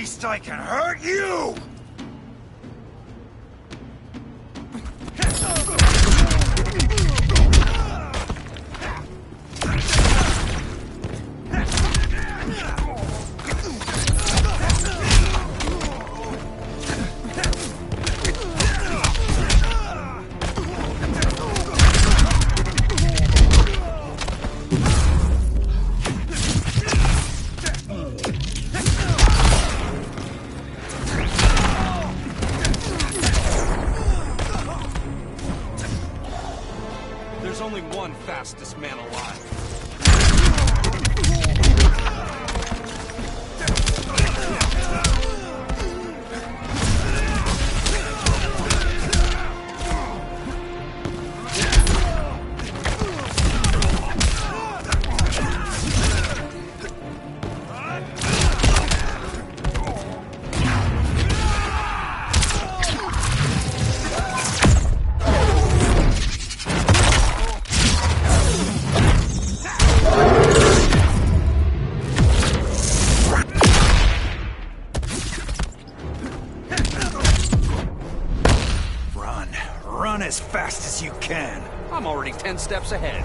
least I can hurt you! There's only one fastest man alive. Run as fast as you can. I'm already 10 steps ahead.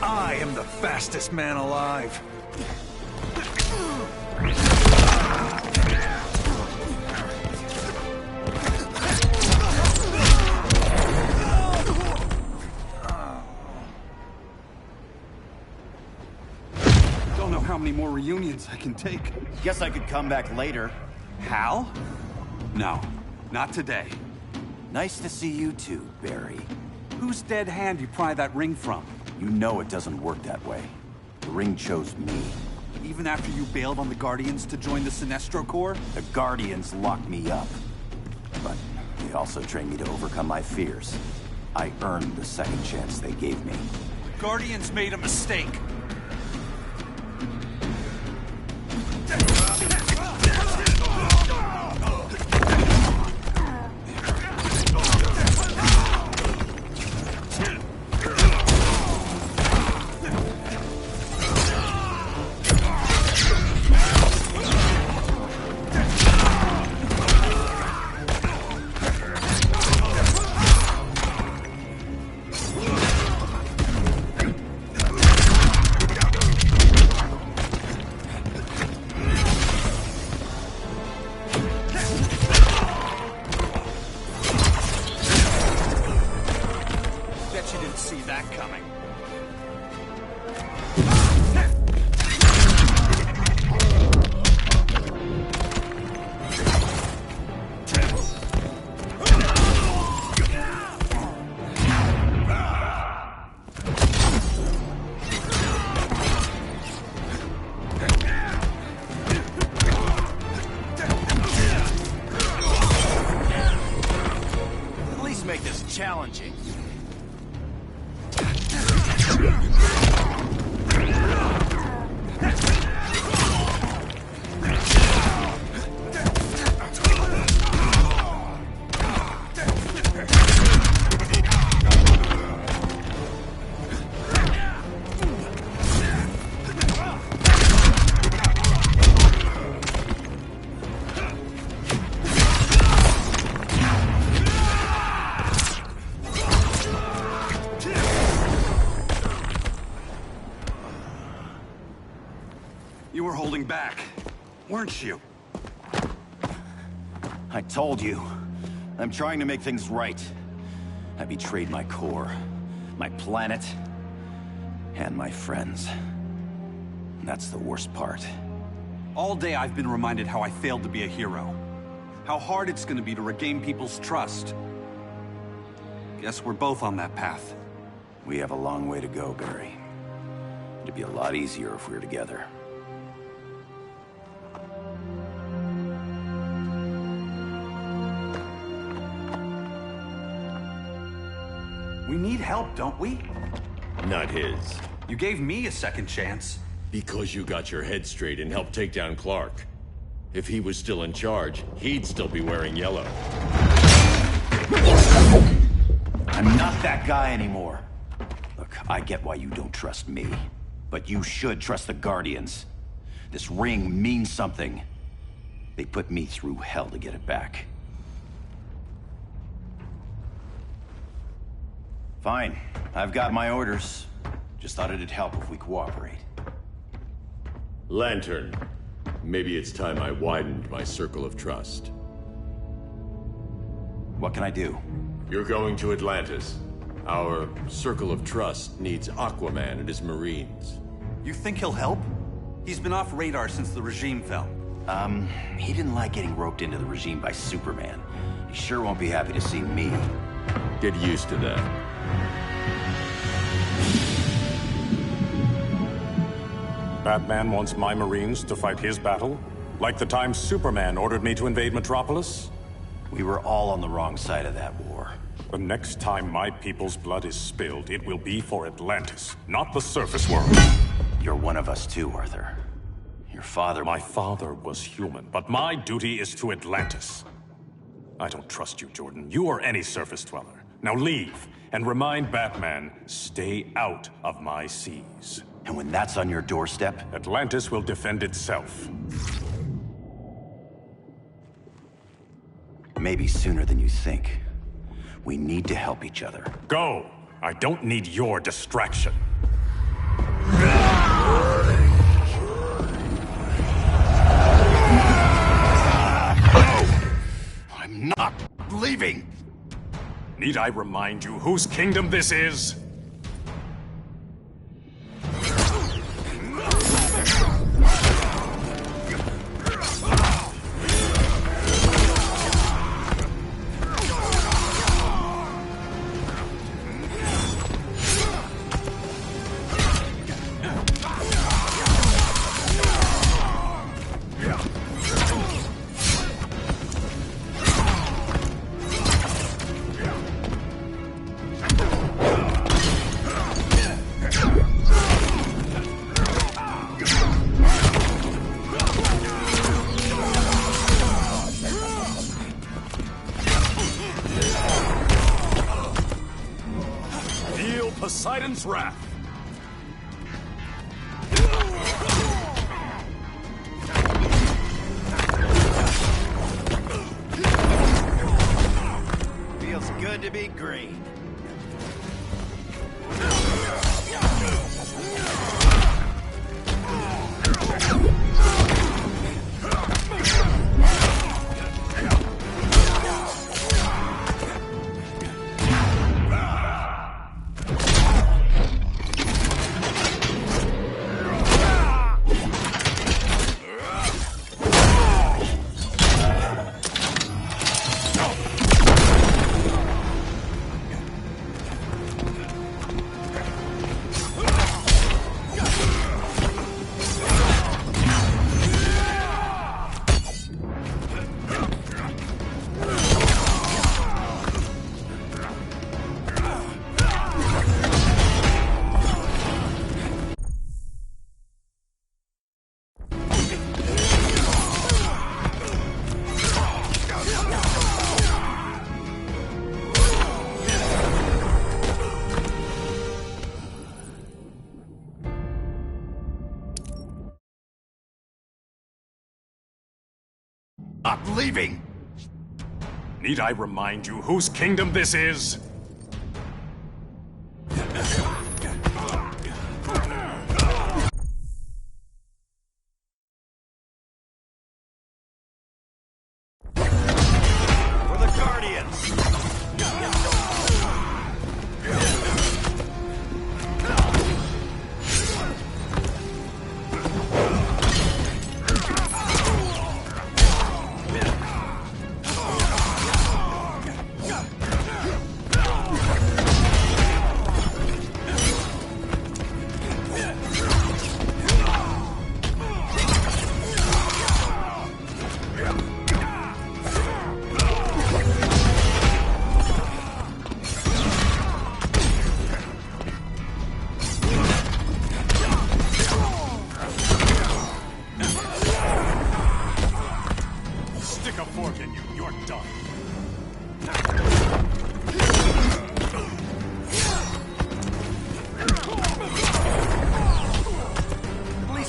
I am the fastest man alive. Don't know how many more reunions I can take. Guess I could come back later. Hal? No, not today. Nice to see you too, Barry. Whose dead hand you pry that ring from? You know it doesn't work that way. The ring chose me. Even after you bailed on the Guardians to join the Sinestro Corps? The Guardians locked me up. But they also trained me to overcome my fears. I earned the second chance they gave me. Guardians made a mistake. Bet you didn't see that coming. At least make this challenging. You were holding back, weren't you? I told you. I'm trying to make things right. I betrayed my core, my planet, and my friends. And that's the worst part. All day I've been reminded how I failed to be a hero. How hard it's gonna be to regain people's trust. Guess we're both on that path. We have a long way to go, Barry. It'd be a lot easier if we were together. We need help, don't we? Not his. You gave me a second chance. Because you got your head straight and helped take down Clark. If he was still in charge, he'd still be wearing yellow. I'm not that guy anymore. Look, I get why you don't trust me. But you should trust the Guardians. This ring means something. They put me through hell to get it back. Fine. I've got my orders. Just thought it'd help if we cooperate. Lantern. Maybe it's time I widened my circle of trust. What can I do? You're going to Atlantis. Our circle of trust needs Aquaman and his Marines. You think he'll help? He's been off radar since the regime fell. He didn't like getting roped into the regime by Superman. He sure won't be happy to see me. Get used to that. Batman wants my Marines to fight his battle? Like the time Superman ordered me to invade Metropolis? We were all on the wrong side of that war. The next time my people's blood is spilled, it will be for Atlantis, not the surface world. You're one of us too, Arthur. Your father... My father was human, but my duty is to Atlantis. I don't trust you, Jordan. You or any surface dweller. Now leave, and remind Batman, stay out of my seas. And when that's on your doorstep... Atlantis will defend itself. Maybe sooner than you think. We need to help each other. Go! I don't need your distraction. I'm not leaving! Need I remind you whose kingdom this is? Poseidon's wrath. Feels good to be green. Not leaving! Need I remind you whose kingdom this is? For the Guardians!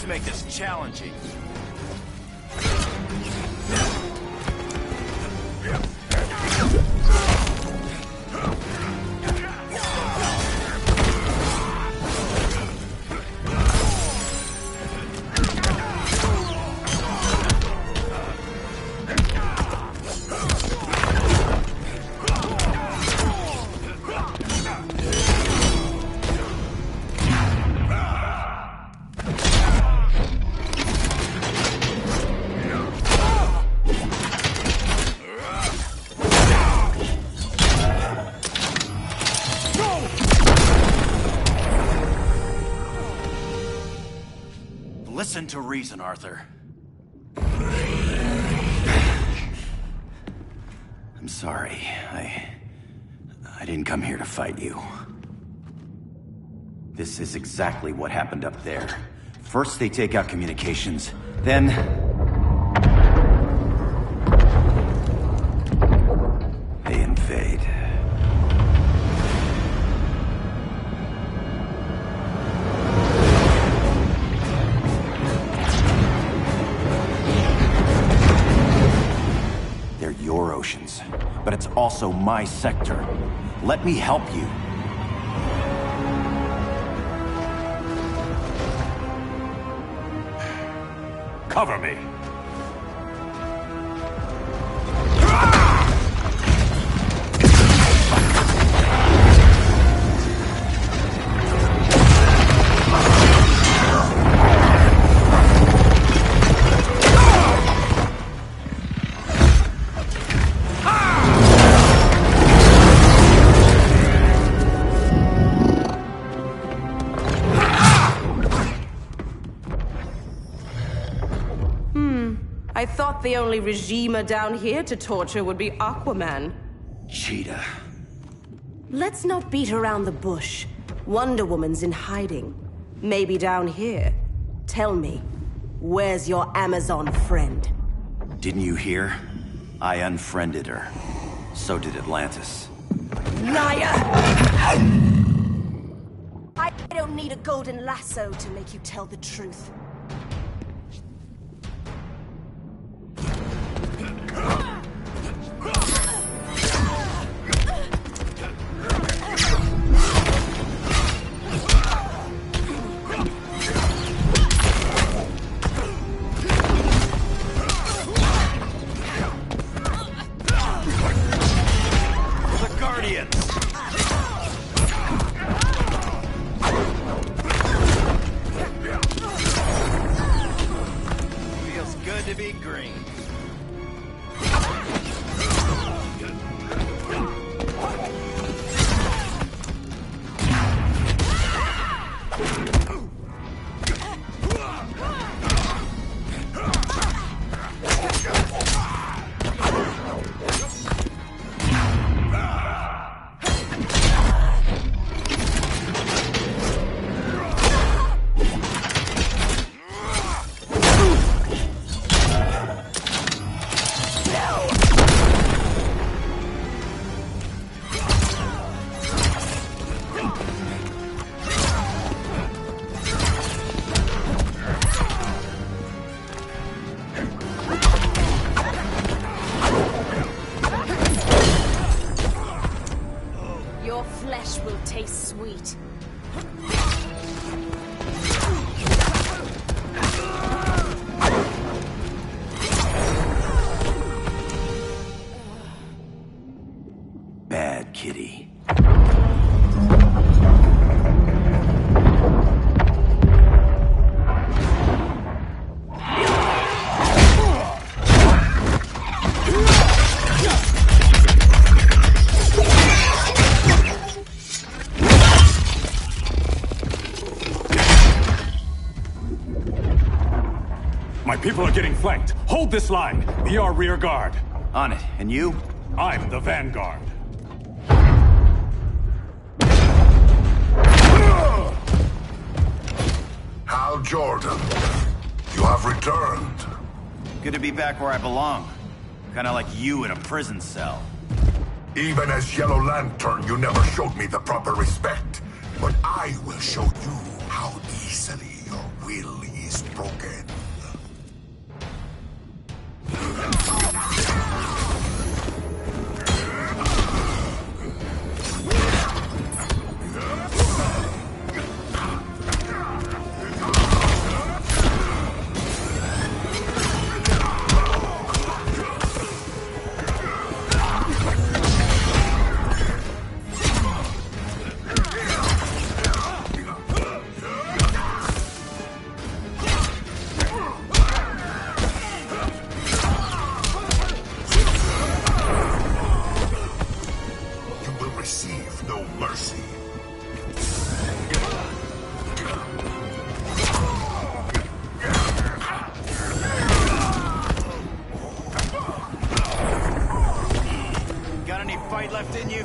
Let's make this challenging. Listen to reason, Arthur. I'm sorry. I didn't come here to fight you. This is exactly what happened up there. First they take out communications, then... they invade. Your oceans, but it's also my sector. Let me help you. Cover me. I thought the only regimer down here to torture would be Aquaman. Cheetah. Let's not beat around the bush. Wonder Woman's in hiding. Maybe down here. Tell me, where's your Amazon friend? Didn't you hear? I unfriended her. So did Atlantis. Liar! I don't need a golden lasso to make you tell the truth. Feels good to be green. Your flesh will taste sweet. Bad kitty. My people are getting flanked. Hold this line. Be our rear guard. On it. And you? I'm the vanguard. Hal Jordan, you have returned. Good to be back where I belong. Kinda like you in a prison cell. Even as Yellow Lantern, you never showed me the proper respect. But I will show you how easy easily your will is broken. Receive no mercy. Got any fight left in you?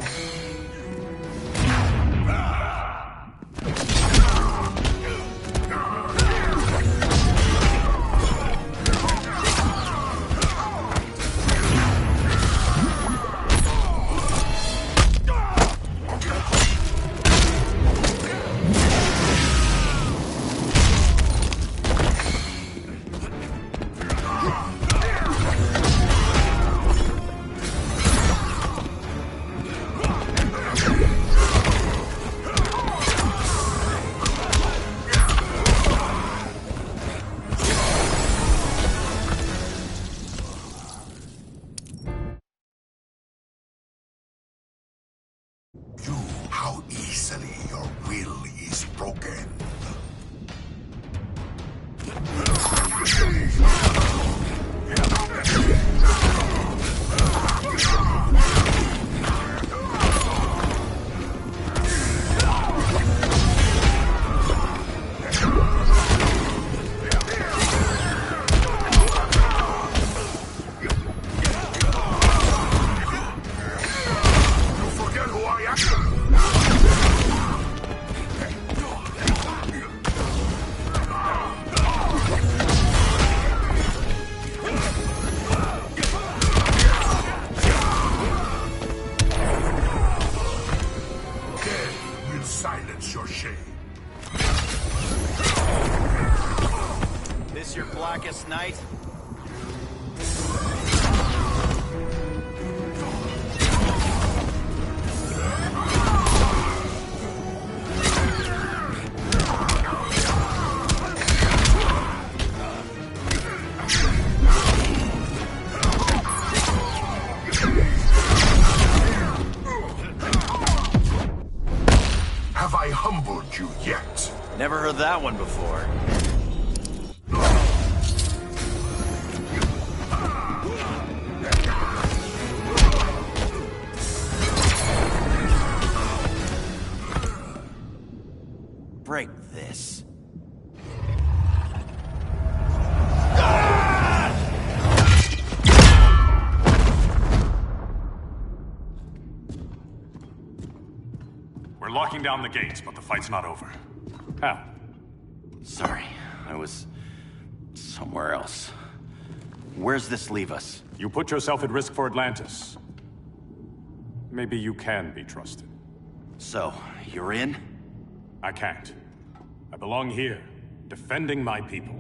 How easily your will is broken. You forget who I am? Silence your shame. This your blackest night? Have I humbled you yet? Never heard that one before. Break this. We're locking down the gates, but the fight's not over. How? Sorry, I was somewhere else. Where's this leave us? You put yourself at risk for Atlantis. Maybe you can be trusted. So, you're in? I can't. I belong here, defending my people.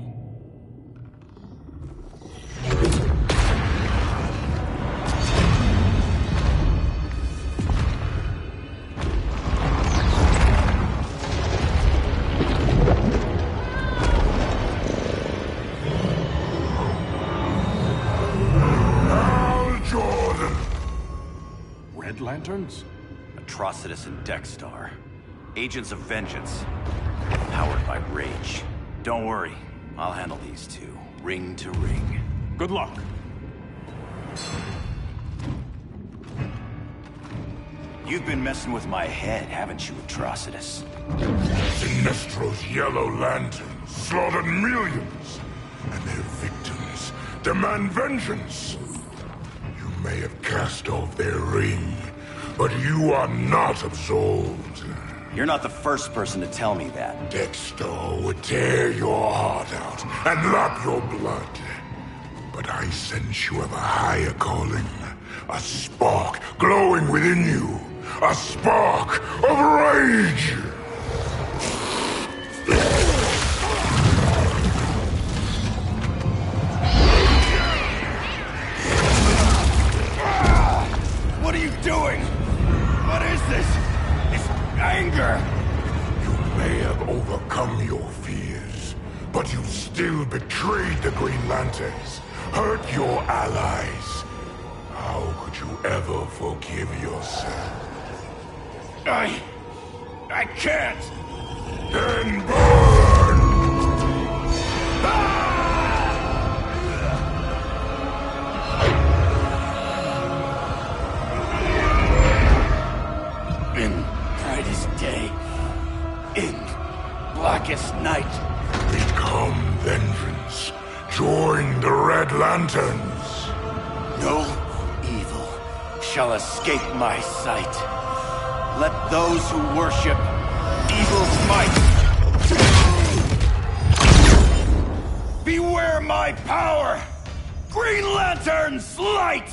Red Lanterns? Atrocitus and Dexstar. Agents of Vengeance. Powered by rage. Don't worry, I'll handle these two, ring to ring. Good luck. You've been messing with my head, haven't you, Atrocitus? Sinestro's yellow lanterns slaughtered millions, and their victims demand vengeance. You may have cast off their ring, but you are not absolved. You're not the first person to tell me that. Dexter would tear your heart out and lap your blood. But I sense you have a higher calling. A spark glowing within you. A spark of rage! overcome your fears, but you still betrayed the Green Lanterns, hurt your allies. How could you ever forgive yourself? I can't! Then burn! In brightest day, in blackest night. Become vengeance. Join the Red Lanterns. No evil shall escape my sight. Let those who worship evil's might beware my power! Green Lantern's light!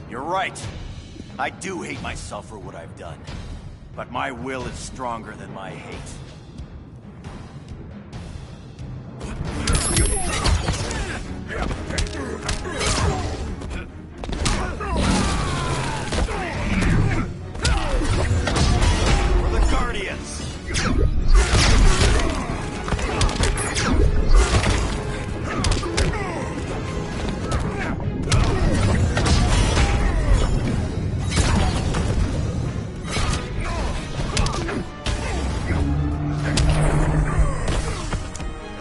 You're right. I do hate myself for what I've done. But my will is stronger than my hate. For the Guardians!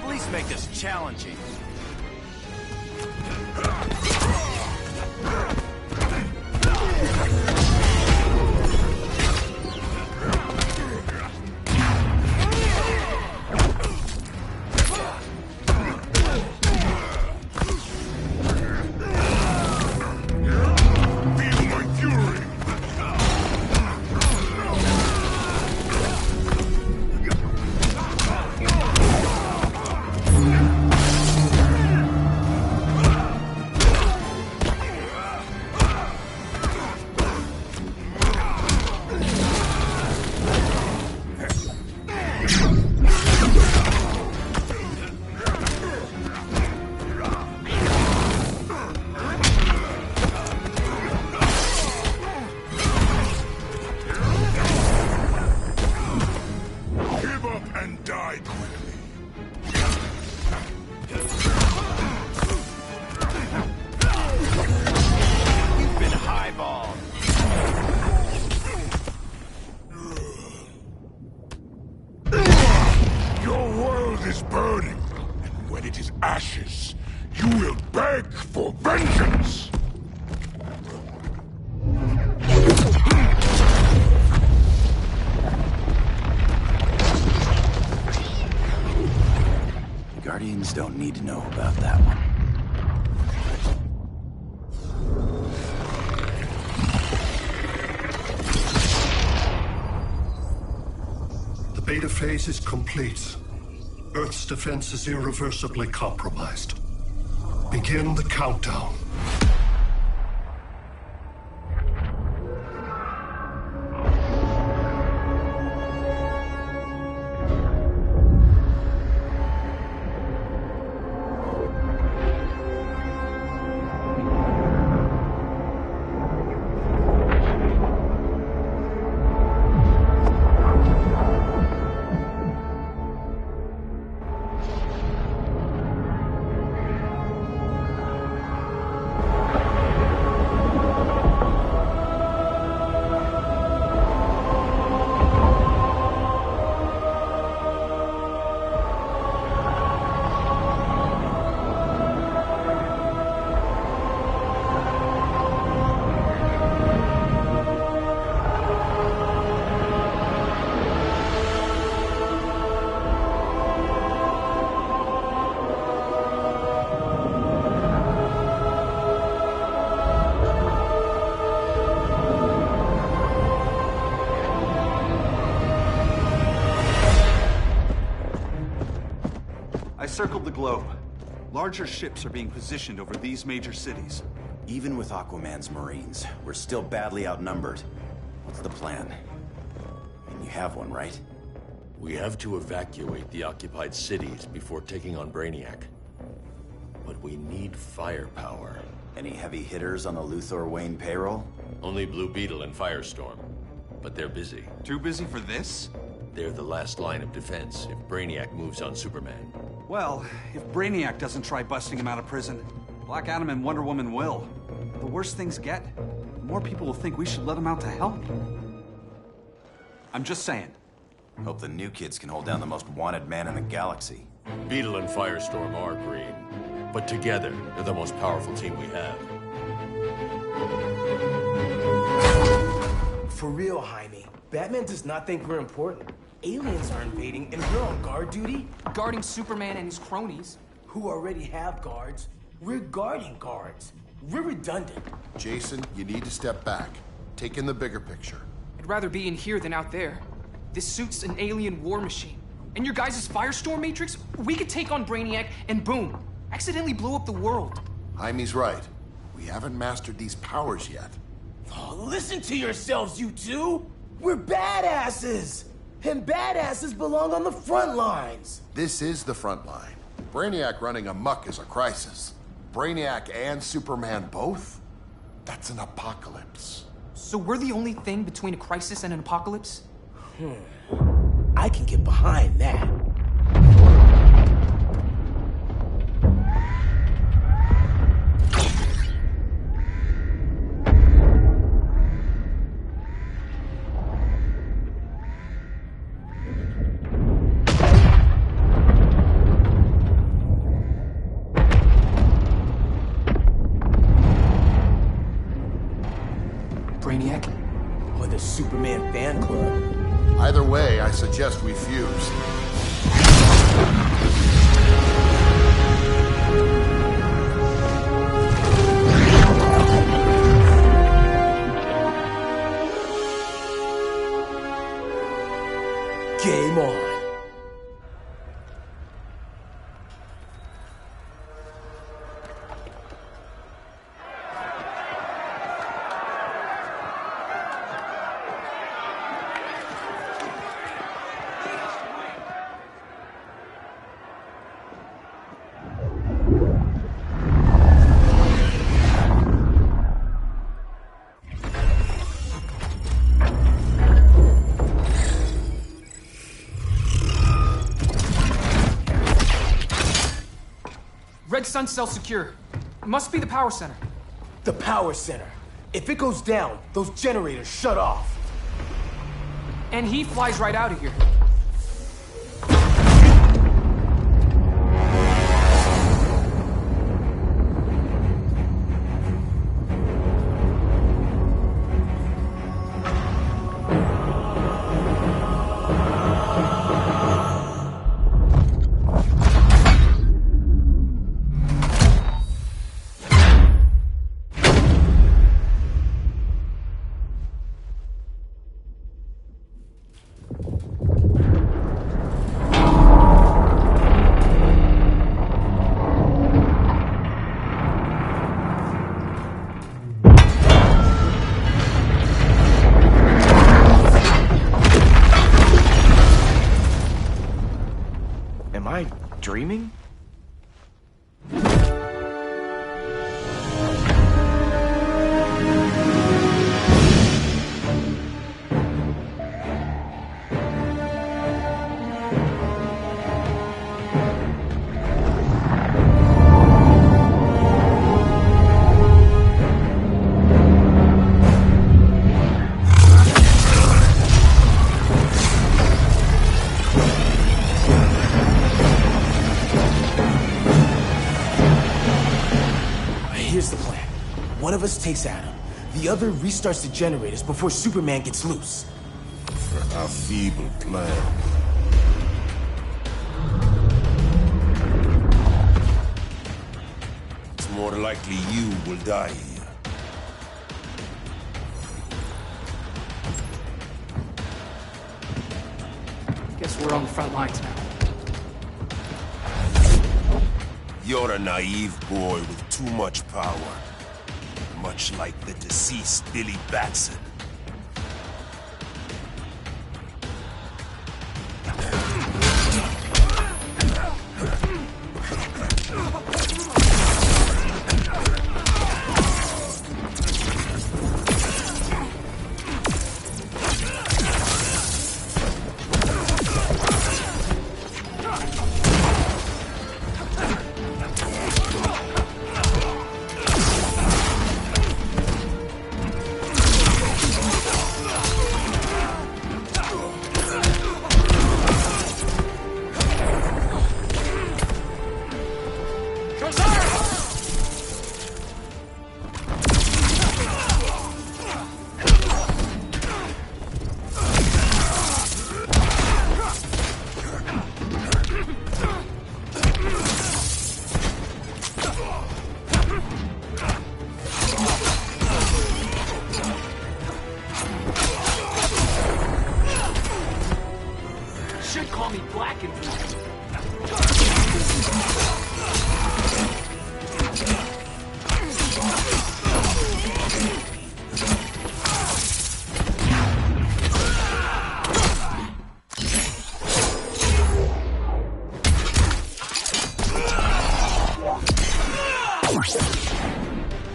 Please make this challenging. Feel my fury! Give up and die quickly. You've been highballed. Your world is burning, and when it is ashes, you will beg for vengeance! Guardians don't need to know about that one. The beta phase is complete. Earth's defense is irreversibly compromised. Begin the countdown. I circled the globe. Larger ships are being positioned over these major cities. Even with Aquaman's Marines, we're still badly outnumbered. What's the plan? And you have one, right? We have to evacuate the occupied cities before taking on Brainiac. But we need firepower. Any heavy hitters on the Luthor Wayne payroll? Only Blue Beetle and Firestorm. But they're busy. Too busy for this? They're the last line of defense if Brainiac moves on Superman. Well, if Brainiac doesn't try busting him out of prison, Black Adam and Wonder Woman will. The worse things get, the more people will think we should let him out to help. I'm just saying. Hope the new kids can hold down the most wanted man in the galaxy. Beetle and Firestorm are green, but together, they're the most powerful team we have. For real, Jaime. Batman does not think we're important. Aliens are invading, and we're on guard duty? Guarding Superman and his cronies. Who already have guards. We're guarding guards. We're redundant. Jason, you need to step back. Take in the bigger picture. I'd rather be in here than out there. This suit's an alien war machine. And your guys' Firestorm Matrix, we could take on Brainiac and boom, accidentally blow up the world. Jaime's right. We haven't mastered these powers yet. Oh, listen to yourselves, you two! We're badasses! And badasses belong on the front lines! This is the front line. Brainiac running amok is a crisis. Brainiac and Superman both? That's an apocalypse. So we're the only thing between a crisis and an apocalypse? I can get behind that. Brainiac? Or the Superman fan club. Either way, I suggest we fuse. Game on. Red Sun cell secure. Must be the power center. The power center. If it goes down, those generators shut off. And he flies right out of here. Am I dreaming? Here's the plan. One of us takes Adam. The other restarts the generators before Superman gets loose. A feeble plan. It's more likely you will die here. Guess we're on the front lines now. You're a naive boy with too much power. Much like the deceased Billy Batson. call me black and blue.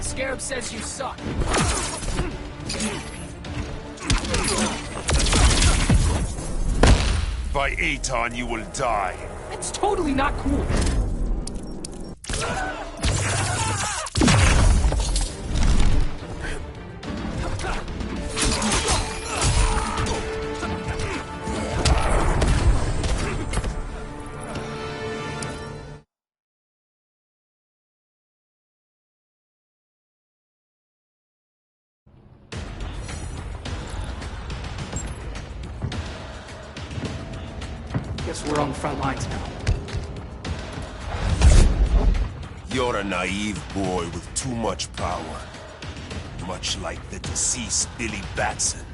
Scarab says you suck. By Aton, you will die. That's totally not cool. Guess we're on the front lines now. You're a naive boy with too much power. Much like the deceased Billy Batson.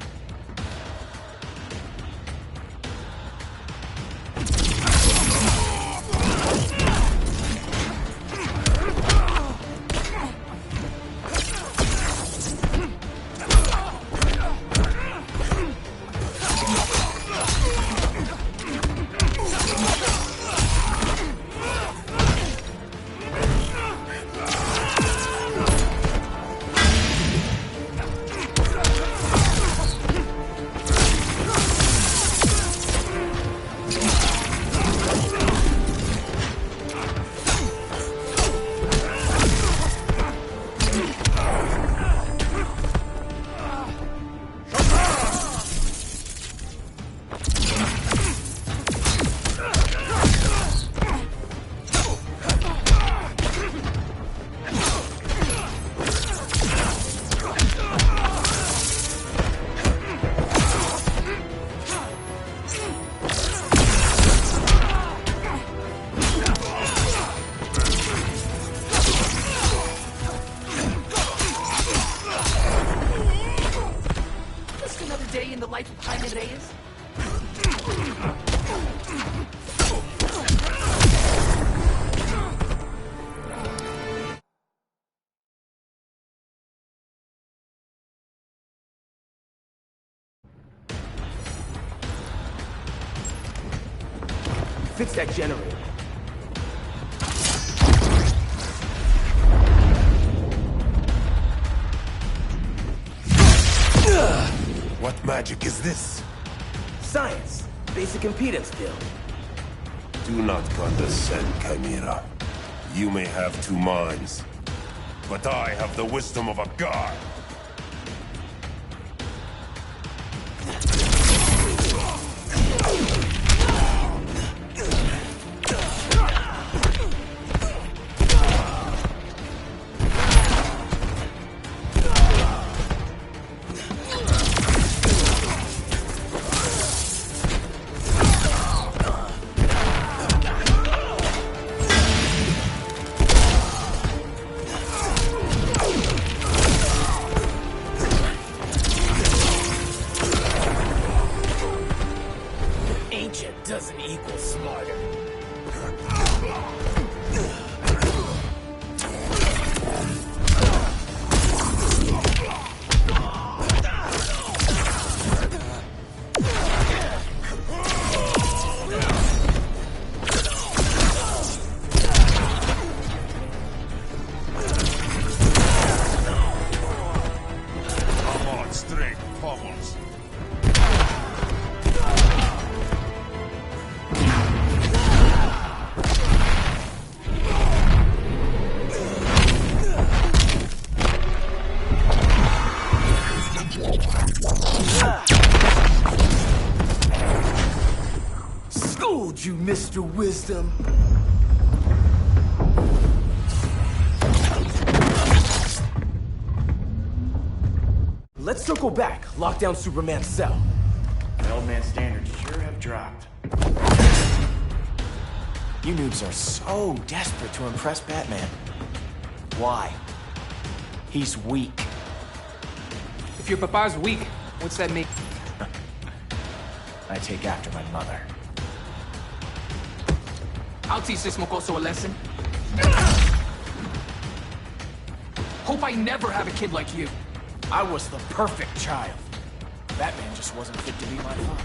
In the life of Jaime Reyes? Fix that generator. What magic is this? Science. Basic impedance field. Do not condescend, Chimera. You may have two minds, but I have the wisdom of a god. Doesn't equal smarter. Come on, straight pummels. Schooled you, Mr. Wisdom. Let's circle back. Lock down Superman's cell. The old man's standards sure have dropped. You noobs are so desperate to impress Batman. Why? He's weak. If your papa's weak, what's that make? I take after my mother. I'll teach this mocoso a lesson. Hope I never have a kid like you. I was the perfect child. Batman just wasn't fit to be my father.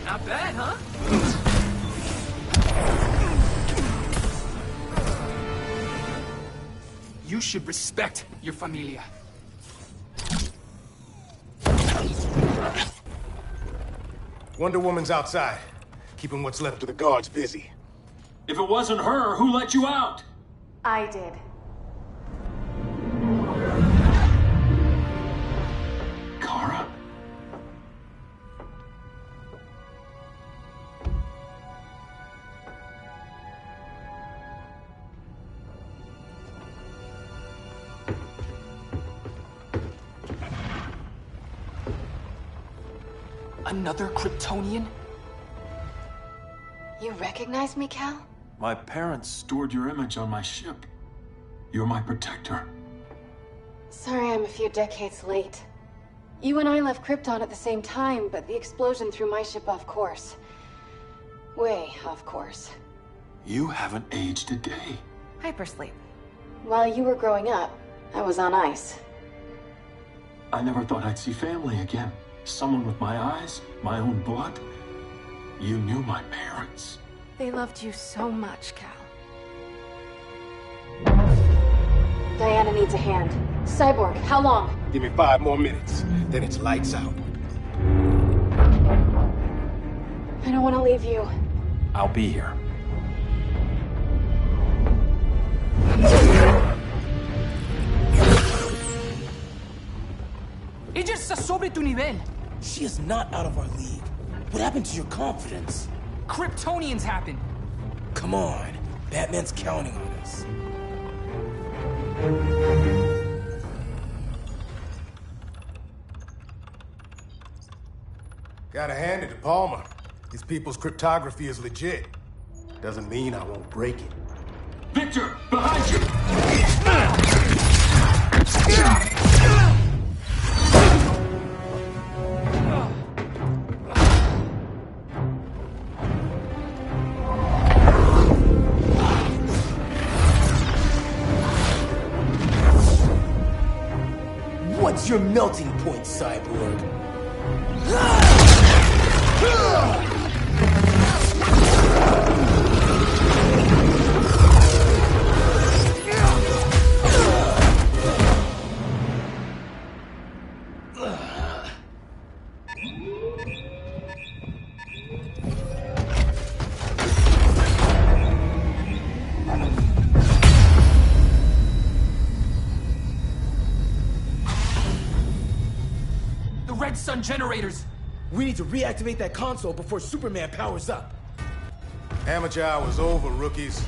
Not bad, huh? You should respect your familia. Wonder Woman's outside, keeping what's left of the guards busy. If it wasn't her, who let you out? I did. Kara? Another Kryptonian? You recognize me, Cal? My parents stored your image on my ship. You're my protector. Sorry I'm a few decades late. You and I left Krypton at the same time, but the explosion threw my ship off course. Way off course. You haven't aged a day. Hypersleep. While you were growing up, I was on ice. I never thought I'd see family again. Someone with my eyes, my own blood. You knew my parents. They loved you so much, Cal. Diana needs a hand. Cyborg, how long? Give me 5 more minutes, then it's lights out. I don't want to leave you. I'll be here. Ella está sobre tu nivel. She is not out of our league. What happened to your confidence? Kryptonians happen. Come on. Batman's counting on us. Gotta hand it to Palmer. These people's cryptography is legit. Doesn't mean I won't break it. Victor, behind you! What's your melting point, Cyborg? Red Sun generators! We need to reactivate that console before Superman powers up. Amateur hour's over, rookies.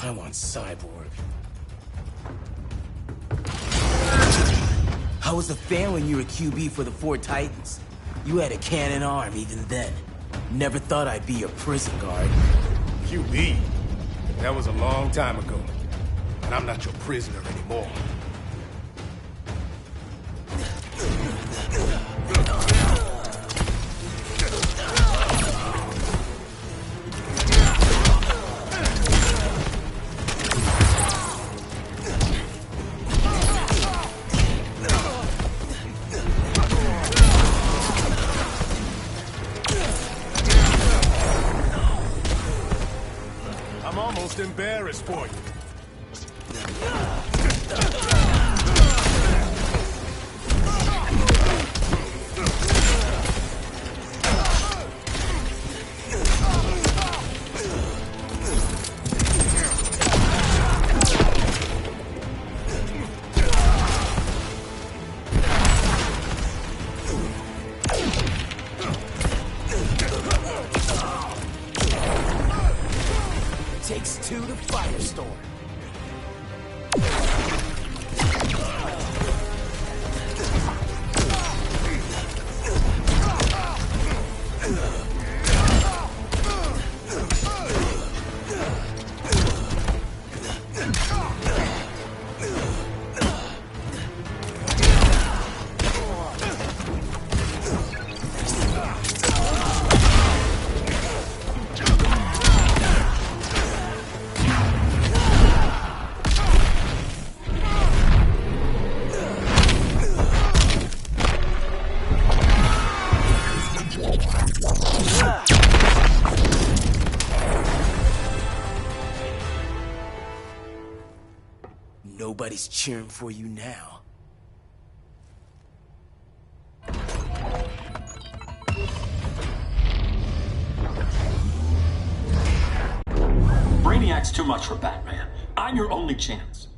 I want Cyborg. How was the fan when you were QB for the 4 Titans? You had a cannon arm even then. Never thought I'd be your prison guard. You leave. That was a long time ago. And I'm not your prisoner anymore. I'm almost embarrassed for you. Takes two to firestorm. Nobody's cheering for you now. Brainiac's too much for Batman. I'm your only chance.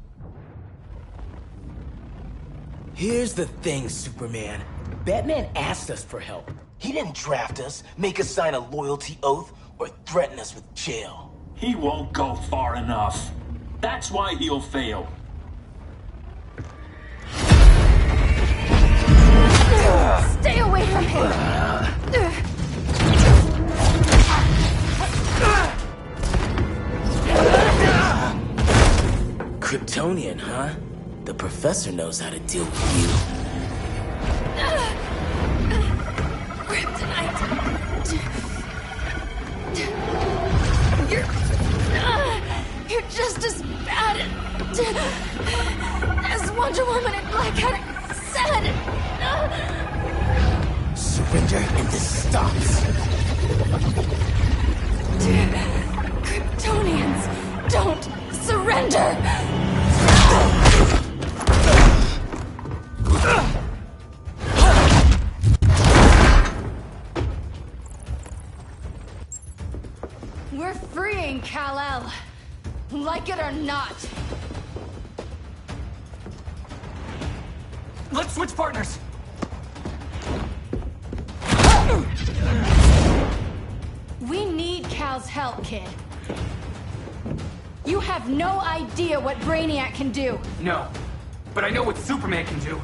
Here's the thing, Superman. Batman asked us for help. He didn't draft us, make us sign a loyalty oath, or threaten us with jail. He won't go far enough. That's why he'll fail. Stay away from him! Kryptonian, huh? The professor knows how to deal with you. Kryptonite! You're just as bad as Wonder Woman and Black Cat said! Surrender and this stops. Kryptonians, don't surrender! We're freeing Kal-El. Like it or not. Let's switch partners! We need Cal's help, kid. You have no idea what Brainiac can do. No, but I know what Superman can do.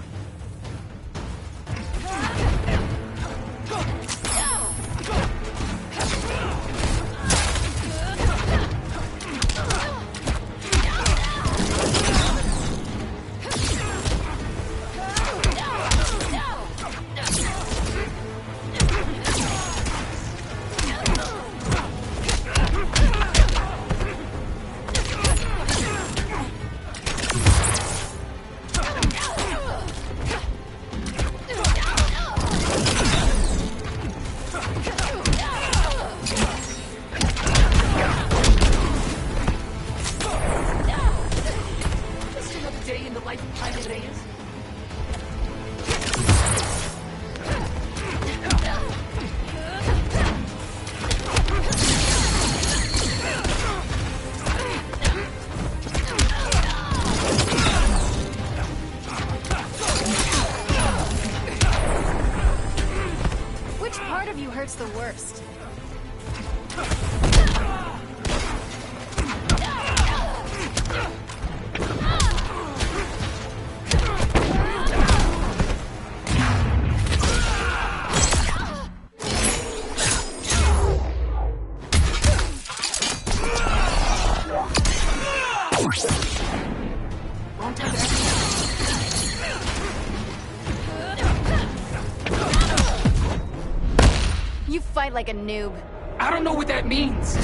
Wrong time to act. You fight like a noob. I don't know what that means.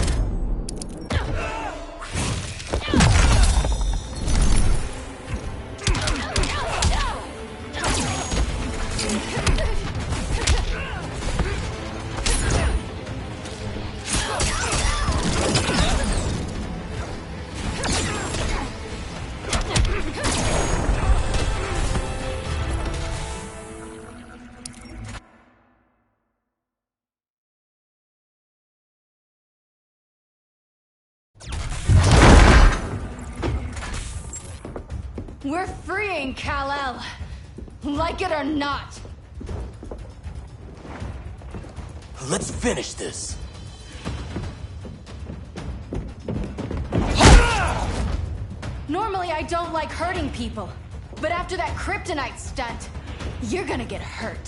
We're freeing Kal-El. Like it or not. Let's finish this. Normally I don't like hurting people, but after that kryptonite stunt, you're gonna get hurt.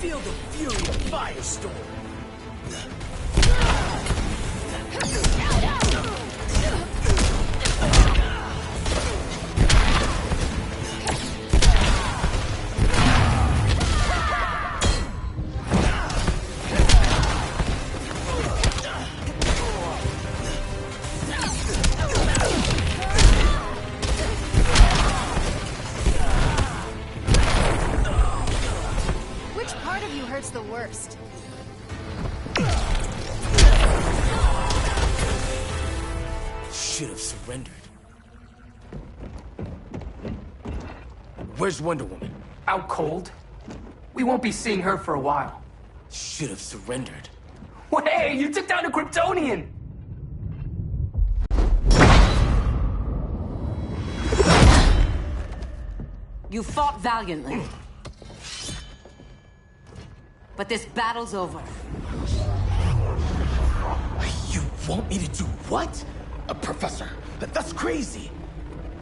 Feel the fury of Firestorm. Which part of you hurts the worst? Should have surrendered. Where's Wonder Woman? Out cold. We won't be seeing her for a while. Should have surrendered. Well, hey, you took down a Kryptonian! You fought valiantly. But this battle's over. You want me to do what? Professor, that's crazy.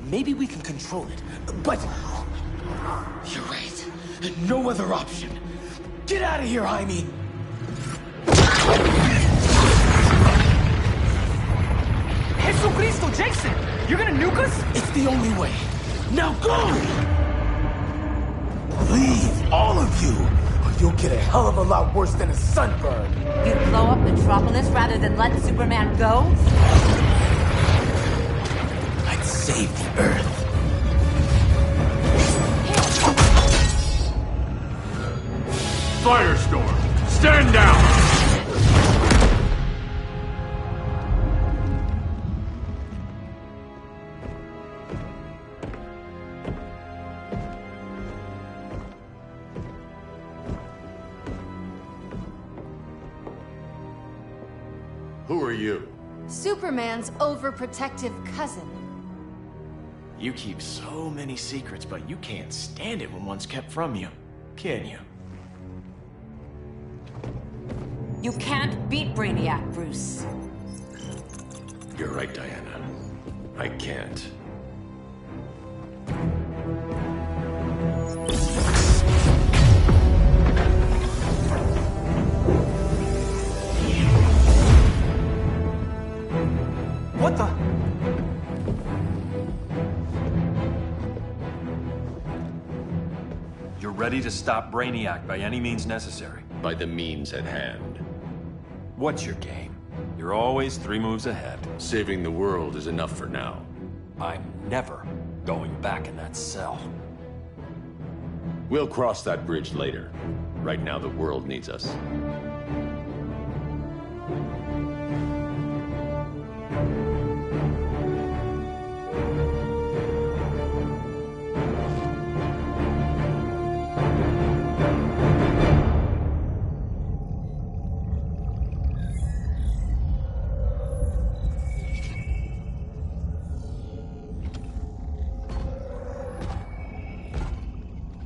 Maybe we can control it, but... You're right. No other option. Get out of here, Jaime! Jesucristo, Jason! You're gonna nuke us? It's the only way. Now go! Leave, all of you, or you'll get a hell of a lot worse than a sunburn. You'd blow up Metropolis rather than let Superman go? I'd save the Earth. Firestorm, stand down! Who are you? Superman's overprotective cousin. You keep so many secrets, but you can't stand it when one's kept from you, can you? You can't beat Brainiac, Bruce. You're right, Diana. I can't. What the? You're ready to stop Brainiac by any means necessary. By the means at hand. What's your game? You're always 3 moves ahead. Saving the world is enough for now. I'm never going back in that cell. We'll cross that bridge later. Right now, the world needs us.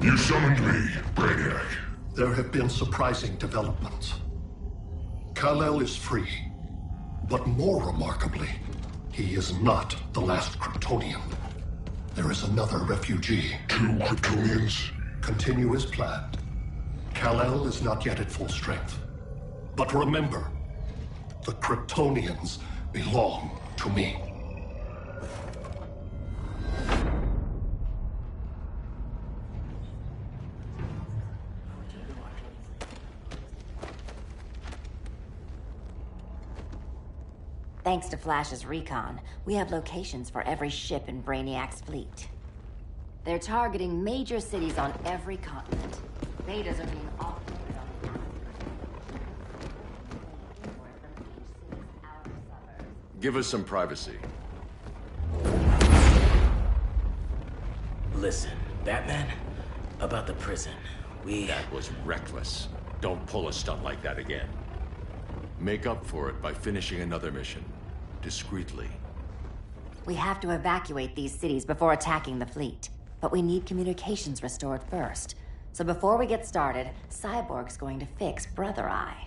You summoned me, Brainiac. There have been surprising developments. Kal-El is free, but more remarkably, he is not the last Kryptonian. There is another refugee. 2 Kryptonians? Continue as planned. Kal-El is not yet at full strength. But remember, the Kryptonians belong to me. Thanks to Flash's recon, we have locations for every ship in Brainiac's fleet. They're targeting major cities on every continent. Betas are being offloaded on the Give us some privacy. Listen, Batman, about the prison, That was reckless. Don't pull a stunt like that again. Make up for it by finishing another mission. Discreetly. We have to evacuate these cities before attacking the fleet. But we need communications restored first. So before we get started, Cyborg's going to fix Brother Eye.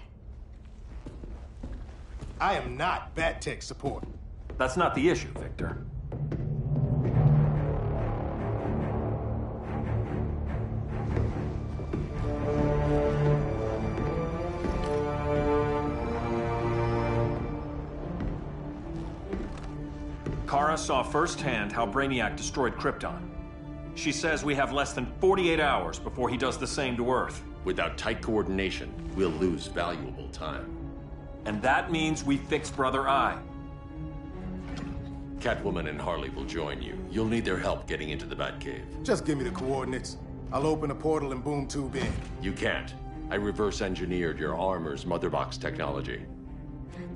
I am not Bat-Tech support. That's not the issue, Victor. Kara saw firsthand how Brainiac destroyed Krypton. She says we have less than 48 hours before he does the same to Earth. Without tight coordination, we'll lose valuable time. And that means we fix Brother Eye. Catwoman and Harley will join you. You'll need their help getting into the Batcave. Just give me the coordinates. I'll open a portal and boom tube in. You can't. I reverse engineered your armor's motherbox technology.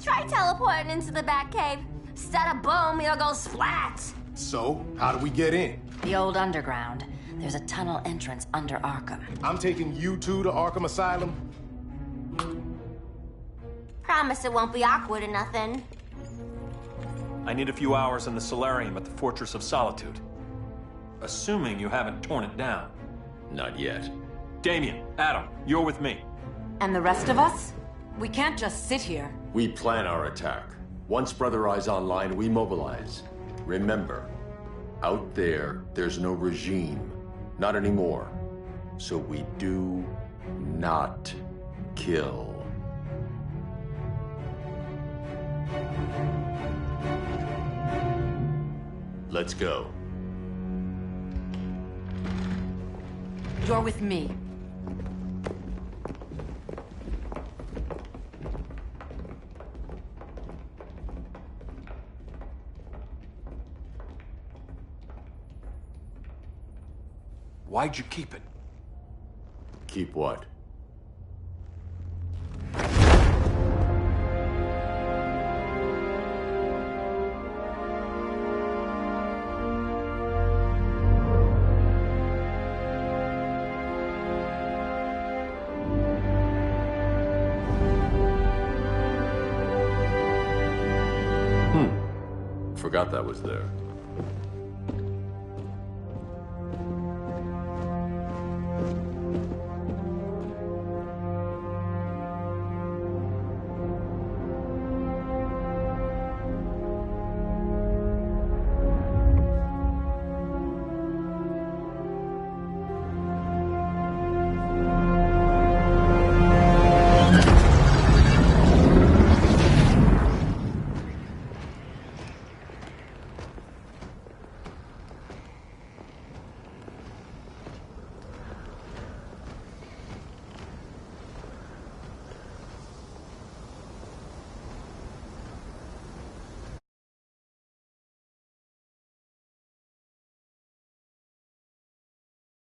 Try teleporting into the Batcave. Instead of boom, it'll go splat. So, how do we get in? The old underground. There's a tunnel entrance under Arkham. I'm taking you two to Arkham Asylum. Promise it won't be awkward or nothing. I need a few hours in the solarium at the Fortress of Solitude. Assuming you haven't torn it down. Not yet. Damien, Adam, you're with me. And the rest of us? We can't just sit here. We plan our attack. Once Brother Eye's online, we mobilize. Remember, out there, there's no regime. Not anymore. So we do not kill. Let's go. You're with me. Why'd you keep it? Keep what? Forgot that was there.